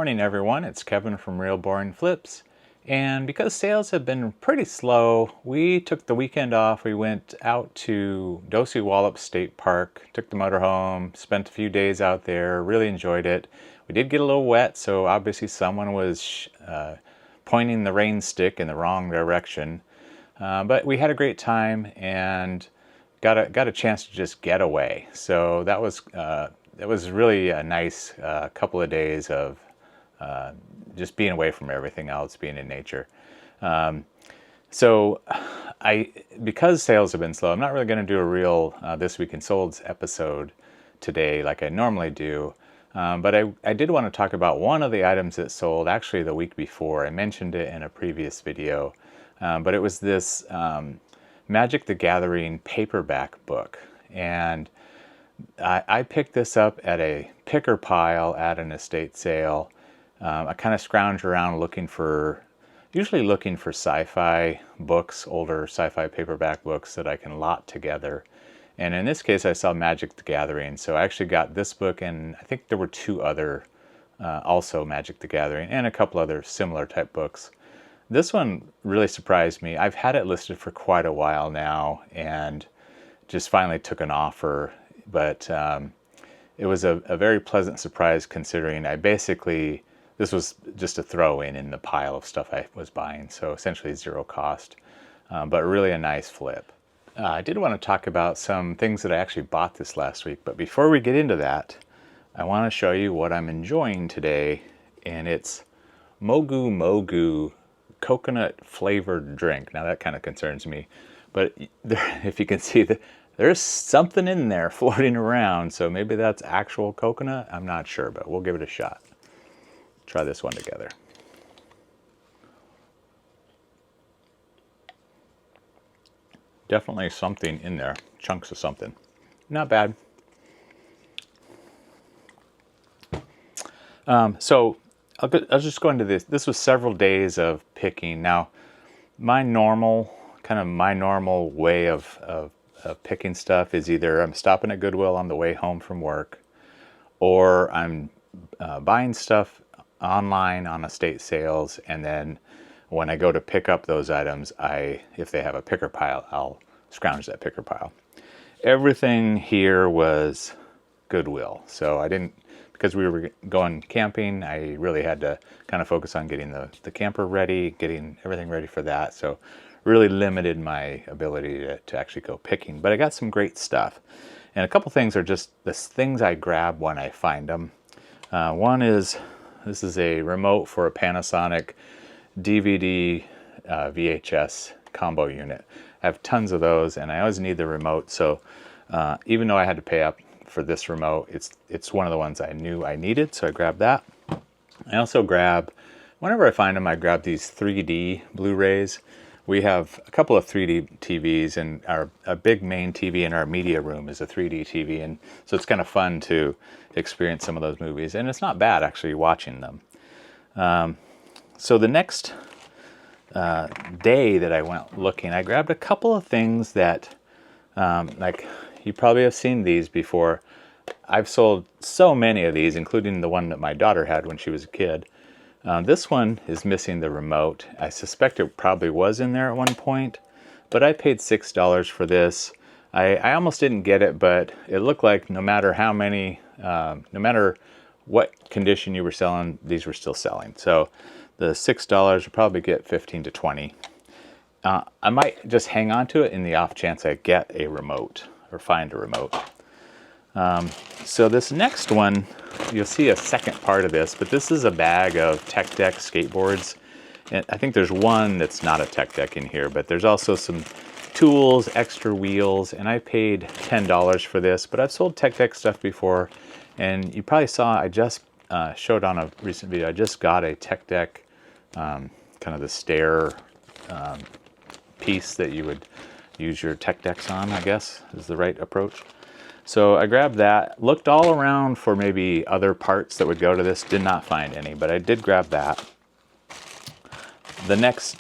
morning, everyone. It's Kevin from Real Boring Flips. And because sales have been pretty slow, we took the weekend off. We went out to Dosey Wallop State Park, took the motorhome, spent a few days out there, really enjoyed it. We did get a little wet, so obviously someone was pointing the rain stick in the wrong direction. But we had a great time and got a chance to just get away. So that was really a nice couple of days of just being away from everything else, being in nature. So because sales have been slow, I'm not really going to do a real This Week in Solds episode today like I normally do. But I did want to talk about one of the items that sold actually the week before. I mentioned it in a previous video, but it was this Magic the Gathering paperback book. And I picked this up at a picker pile at an estate sale. I kind of scrounged around usually looking for sci-fi books, older sci-fi paperback books that I can lot together. And in this case, I saw Magic the Gathering. So I actually got this book, and I think there were two other also Magic the Gathering and a couple other similar type books. This one really surprised me. I've had it listed for quite a while now and just finally took an offer. But it was a very pleasant surprise considering this was just a throw-in in the pile of stuff I was buying. So essentially zero cost, but really a nice flip. I did want to talk about some things that I actually bought this last week. But before we get into that, I want to show you what I'm enjoying today. And it's Mogu Mogu coconut flavored drink. Now that kind of concerns me. But if you can see there's something in there floating around, so maybe that's actual coconut. I'm not sure, but we'll give it a shot. Try this one together. Definitely something in there, chunks of something. Not bad. So I'll just go into this. This was several days of picking. Now, my normal way of picking stuff is either I'm stopping at Goodwill on the way home from work, or I'm buying stuff online on estate sales, and then when I go to pick up those items, if they have a picker pile, I'll scrounge that picker pile. Everything here was Goodwill, so because we were going camping, I really had to kind of focus on getting the camper ready, getting everything ready for that. So really limited my ability to actually go picking, but I got some great stuff. And a couple things are just the things I grab when I find them. One is, this is a remote for a Panasonic DVD VHS combo unit. I have tons of those and I always need the remote. So even though I had to pay up for this remote, it's one of the ones I knew I needed. So I grabbed that. I also whenever I find them, I grab these 3D Blu-rays. We have a couple of 3D TVs, and a big main TV in our media room is a 3D TV, and so it's kind of fun to experience some of those movies, and it's not bad actually watching them. So the next day that I went looking, I grabbed a couple of things that, like you probably have seen these before. I've sold so many of these, including the one that my daughter had when she was a kid. This one is missing the remote. I suspect it probably was in there at one point, but I paid $6 for this. I almost didn't get it, but it looked like no matter what condition you were selling, these were still selling. So the $6 will probably get 15 to 20. I might just hang on to it in the off chance I get a remote or find a remote. So this next one, you'll see a second part of this, but this is a bag of Tech Deck skateboards. And I think there's one that's not a Tech Deck in here, but there's also some tools, extra wheels, and I paid $10 for this, but I've sold Tech Deck stuff before, and you probably saw, I just showed on a recent video, I just got a Tech Deck, kind of the stair piece that you would use your Tech Decks on, I guess, is the right approach. So I grabbed that, looked all around for maybe other parts that would go to this, did not find any, but I did grab that. The next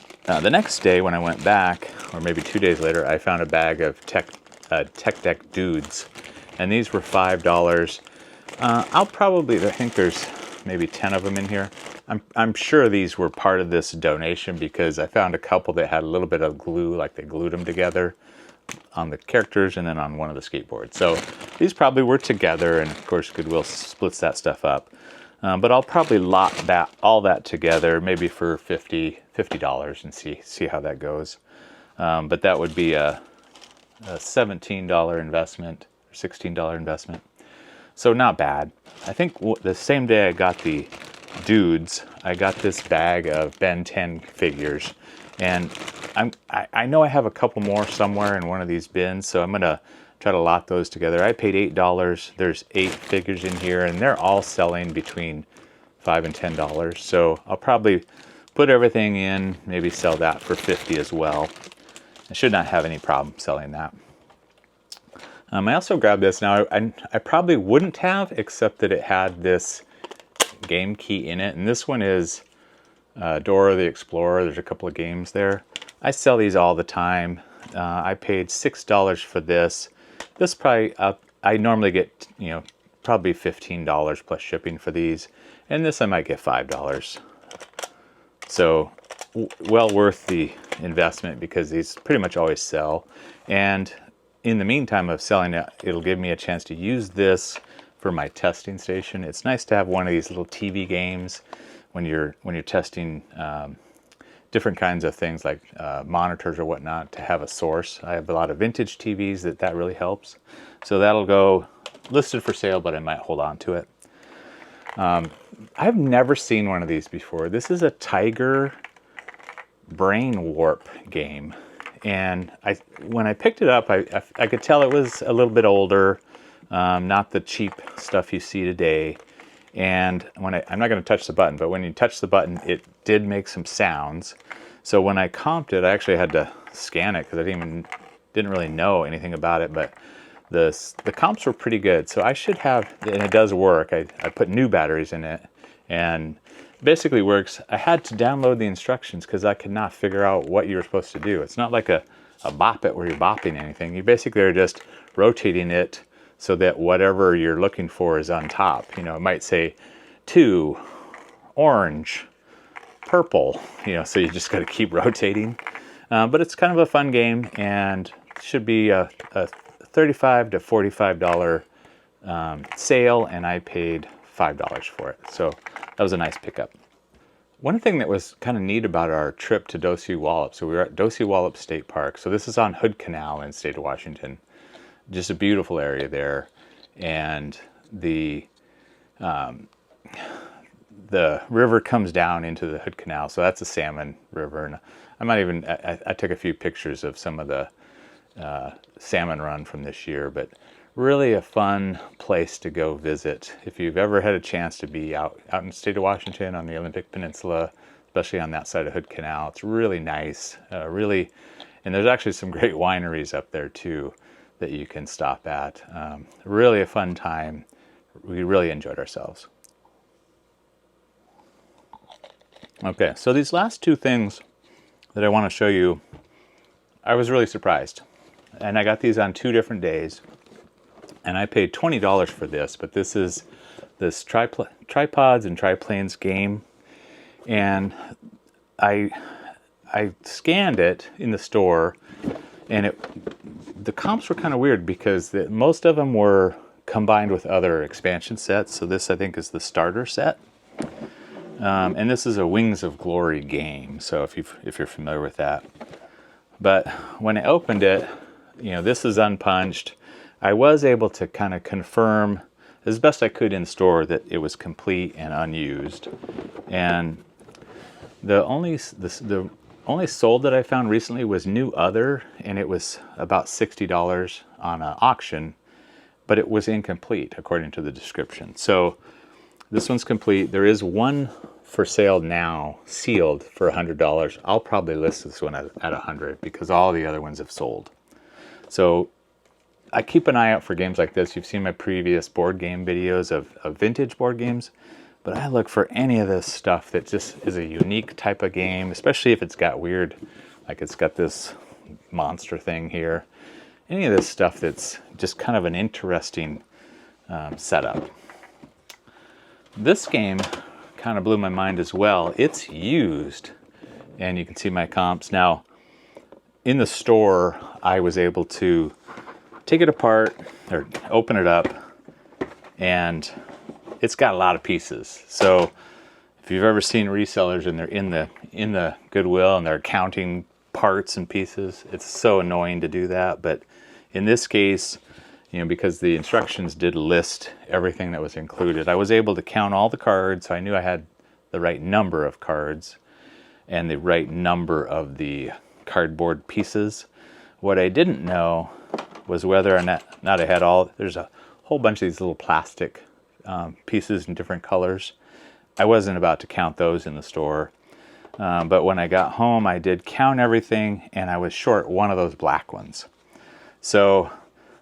day when I went back, or maybe 2 days later, I found a bag of Tech Deck dudes, and these were $5. I think there's maybe 10 of them in here. I'm sure these were part of this donation because I found a couple that had a little bit of glue, like they glued them together on the characters and then on one of the skateboards. So these probably were together, and of course Goodwill splits that stuff up. But I'll probably lot all that together, maybe for $50 and see how that goes. But that would be a $17 investment or $16 investment. So not bad. I think the same day I got the dudes, I got this bag of Ben 10 figures, and I know I have a couple more somewhere in one of these bins, so I'm gonna try to lot those together. I paid $8. There's 8 figures in here, and they're all selling between $5 and $10. So I'll probably put everything in, maybe sell that for $50 as well. I should not have any problem selling that. I also grabbed this. Now, I probably wouldn't have, except that it had this game key in it. And this one is Dora the Explorer. There's a couple of games there. I sell these all the time. I paid $6 for this. This probably I normally get, probably $15 plus shipping for these. And this I might get $5. So well worth the investment because these pretty much always sell. And in the meantime of selling it, it'll give me a chance to use this for my testing station. It's nice to have one of these little TV games when you're testing different kinds of things like monitors or whatnot, to have a source. I have a lot of vintage TVs that really helps. So that'll go listed for sale, but I might hold on to it. I've never seen one of these before. This is a Tiger brain warp game. And when I picked it up, I could tell it was a little bit older, not the cheap stuff you see today. And I'm not going to touch the button, but when you touch the button, it did make some sounds. So when I comped it, I actually had to scan it because I didn't really know anything about it. But the comps were pretty good. So I should have, and it does work. I put new batteries in it, and basically works. I had to download the instructions because I could not figure out what you were supposed to do. It's not like a bop it where you're bopping anything. You basically are just rotating it so that whatever you're looking for is on top. It might say 2, orange, purple, so you just got to keep rotating. But it's kind of a fun game, and should be a $35 to $45 sale, and I paid $5 for it. So that was a nice pickup. One thing that was kind of neat about our trip to Dosey Wallop, so we were at Dosey Wallop State Park. So this is on Hood Canal in the state of Washington. Just a beautiful area there. And the river comes down into the Hood Canal. So that's a salmon river. And I took a few pictures of some of the salmon run from this year, but really a fun place to go visit. If you've ever had a chance to be out in the state of Washington on the Olympic Peninsula, especially on that side of Hood Canal, it's really nice. And there's actually some great wineries up there too that you can stop at. Really a fun time. We really enjoyed ourselves. Okay, so these last two things that I want to show you, I was really surprised. And I got these on 2 different days. And I paid $20 for this, but this is this tripods and triplanes game. And I scanned it in the store, and the comps were kind of weird because most of them were combined with other expansion sets. So this, I think, is the starter set. And this is a Wings of Glory game, so if you're familiar with that. But when I opened it, this is unpunched. I was able to kind of confirm as best I could in store that it was complete and unused. And the only sold that I found recently was New Other, and it was about $60 on an auction, but it was incomplete according to the description. So this one's complete. There is one for sale now, sealed for $100. I'll probably list this one at $100 because all the other ones have sold. So I keep an eye out for games like this. You've seen my previous board game videos of vintage board games, but I look for any of this stuff that just is a unique type of game, especially if it's got weird, like it's got this monster thing here. Any of this stuff that's just kind of an interesting setup. this game kind of blew my mind as well. It's used, and you can see my comps. Now, in the store, I was able to take it apart or open it up, and it's got a lot of pieces. So if you've ever seen resellers and they're in the Goodwill and they're counting parts and pieces, it's so annoying to do that. But in this case, you know, because the instructions did list everything that was included, I was able to count all the cards, so I knew I had the right number of cards and the right number of the cardboard pieces. What I didn't know was whether or not I had all, there's a whole bunch of these little plastic pieces in different colors. I wasn't about to count those in the store, but when I got home, I did count everything, and I was short one of those black ones. So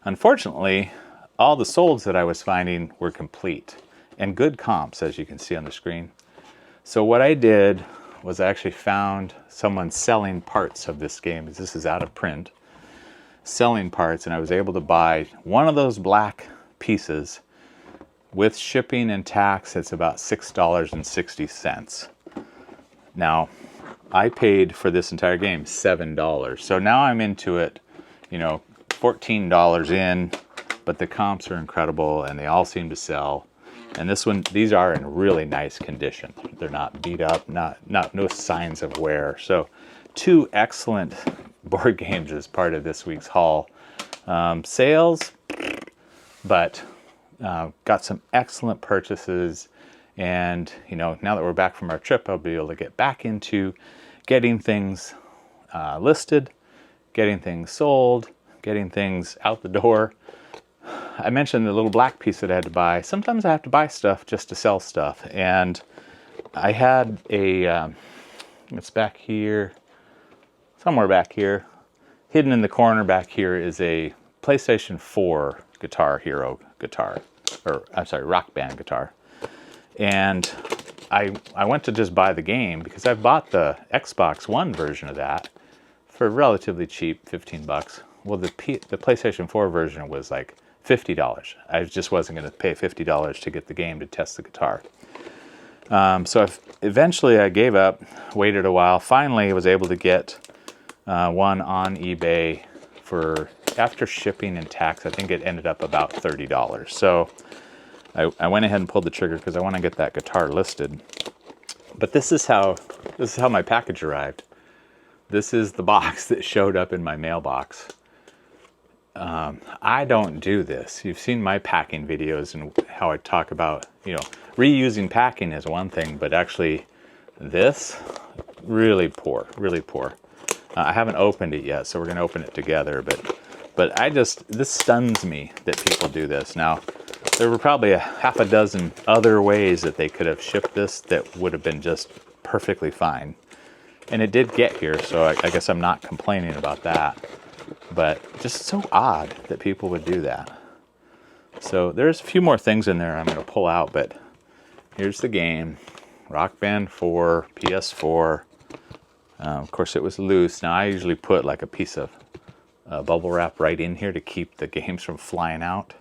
unfortunately, all the solds that I was finding were complete and good comps, as you can see on the screen. So what I did was I actually found someone selling parts of this game. This is out of print, selling parts, and I was able to buy one of those black pieces with shipping and tax. It's about $6.60. Now, I paid for this entire game $7. So now I'm into it, you know, $14 in, but the comps are incredible and they all seem to sell. And this one, these are in really nice condition. They're not beat up, no signs of wear. So 2 excellent board games as part of this week's haul. Sales, but got some excellent purchases. And, you know, now that we're back from our trip, I'll be able to get back into getting things listed, getting things sold, getting things out the door. I mentioned the little black piece that I had to buy. Sometimes I have to buy stuff just to sell stuff. And I had a, it's back here, somewhere back here. Hidden in the corner back here is a PlayStation 4 Guitar Hero guitar, or I'm sorry, Rock Band guitar. And I went to just buy the game because I bought the Xbox One version of that for relatively cheap, 15 bucks. Well, the PlayStation 4 version was like $50. I just wasn't going to pay $50 to get the game to test the guitar. So eventually I gave up, waited a while. Finally, I was able to get one on eBay for, after shipping and tax, I think it ended up about $30. So I went ahead and pulled the trigger because I want to get that guitar listed. But this is how my package arrived. This is the box that showed up in my mailbox. I don't do this. You've seen my packing videos and how I talk about, you know, reusing packing is one thing, but actually this, really poor, really poor. I haven't opened it yet, so we're going to open it together, but this stuns me that people do this. Now, there were probably a half a dozen other ways that they could have shipped this that would have been just perfectly fine. And it did get here, so I guess I'm not complaining about that. But just so odd that people would do that. So there's a few more things in there I'm going to pull out, but here's the game. Rock Band 4, PS4. Of course, it was loose. Now, I usually put like a piece of bubble wrap right in here to keep the games from flying out.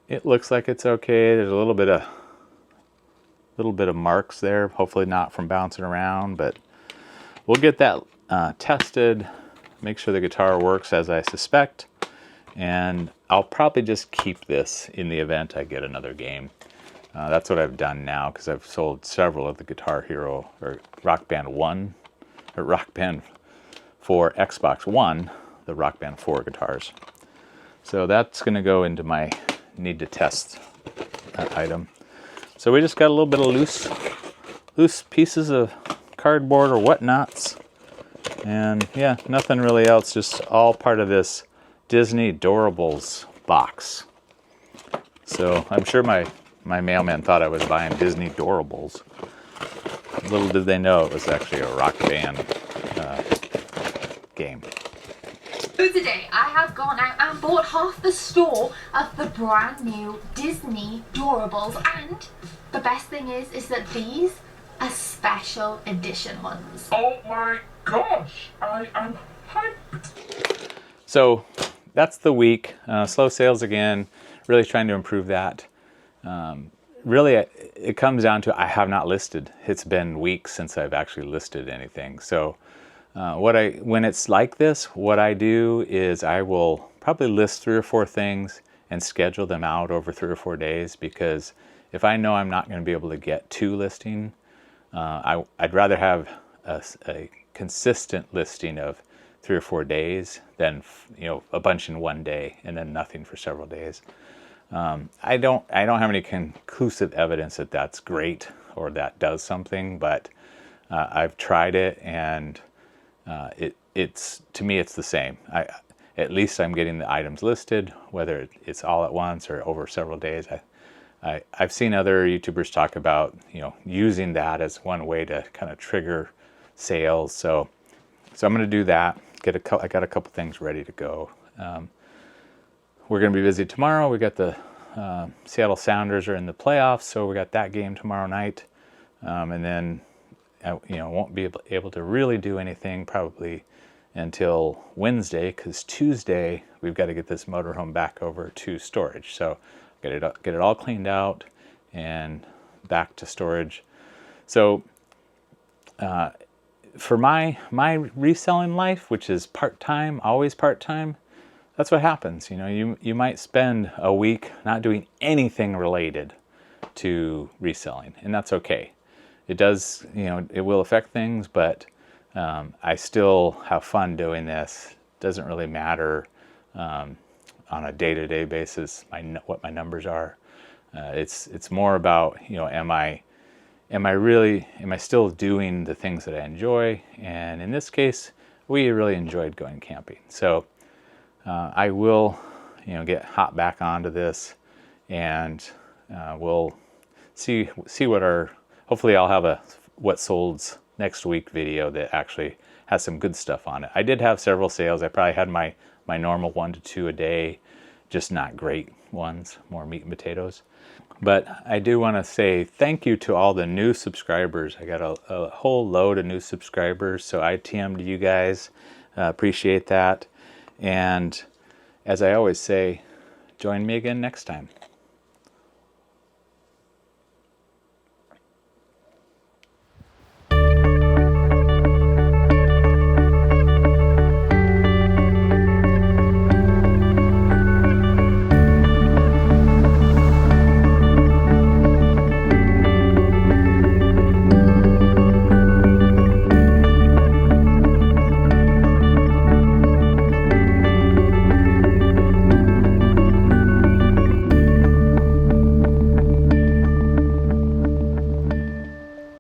It looks like it's okay. There's a little bit of marks there. Hopefully not from bouncing around, but we'll get that tested, make sure the guitar works as I suspect, and I'll probably just keep this in the event I get another game. That's what I've done now because I've sold several of the Guitar Hero or Rock Band 1 or Rock Band 4 Xbox One, the Rock Band 4 guitars. So that's going to go into my need to test item. So we just got a little bit of loose pieces of cardboard or whatnots. And yeah, nothing really else, just all part of this Disney Doorables box. So I'm sure my mailman thought I was buying Disney Doorables. Little did they know it was actually a Rock Band game. So today I have gone out and bought half the store of the brand new Disney Doorables, and the best thing is that these are special edition ones. Oh my gosh, I am hyped. So that's the week. Slow sales again, really trying to improve that. really it comes down to I have not listed. It's been weeks since I've actually listed anything. So when it's like this, what I do is I will probably list 3 or 4 things and schedule them out over 3 or 4 days, because if I know I'm not going to be able to get to listing, I'd rather have a consistent listing of 3 or 4 days than a bunch in one day and then nothing for several days. I don't have any conclusive evidence that that's great or that does something, but I've tried it, and it's to me it's the same. At least I'm getting the items listed, whether it's all at once or over several days. I've seen other YouTubers talk about using that as one way to kind of trigger sales. So I'm going to do that. I got a couple things ready to go. We're going to be busy tomorrow. We got the Seattle Sounders are in the playoffs, so we got that game tomorrow night, and then won't be able to really do anything probably until Wednesday, because Tuesday we've got to get this motorhome back over to storage. So get it all cleaned out and back to storage. So for my reselling life, which is part-time, always part-time, that's what happens. You might spend a week not doing anything related to reselling, and that's okay. It does, it will affect things, but I still have fun doing this. Doesn't really matter on a day-to-day basis what my numbers are. It's more about am I still doing the things that I enjoy? And in this case, we really enjoyed going camping. So I will get hot back onto this, and we'll see what hopefully I'll have a what sold's next week video that actually has some good stuff on it. I did have several sales. I probably had my normal 1 to 2 a day, just not great ones, more meat and potatoes. But I do want to say thank you to all the new subscribers. I got a whole load of new subscribers, so I TM'd you guys. Appreciate that. And as I always say, join me again next time.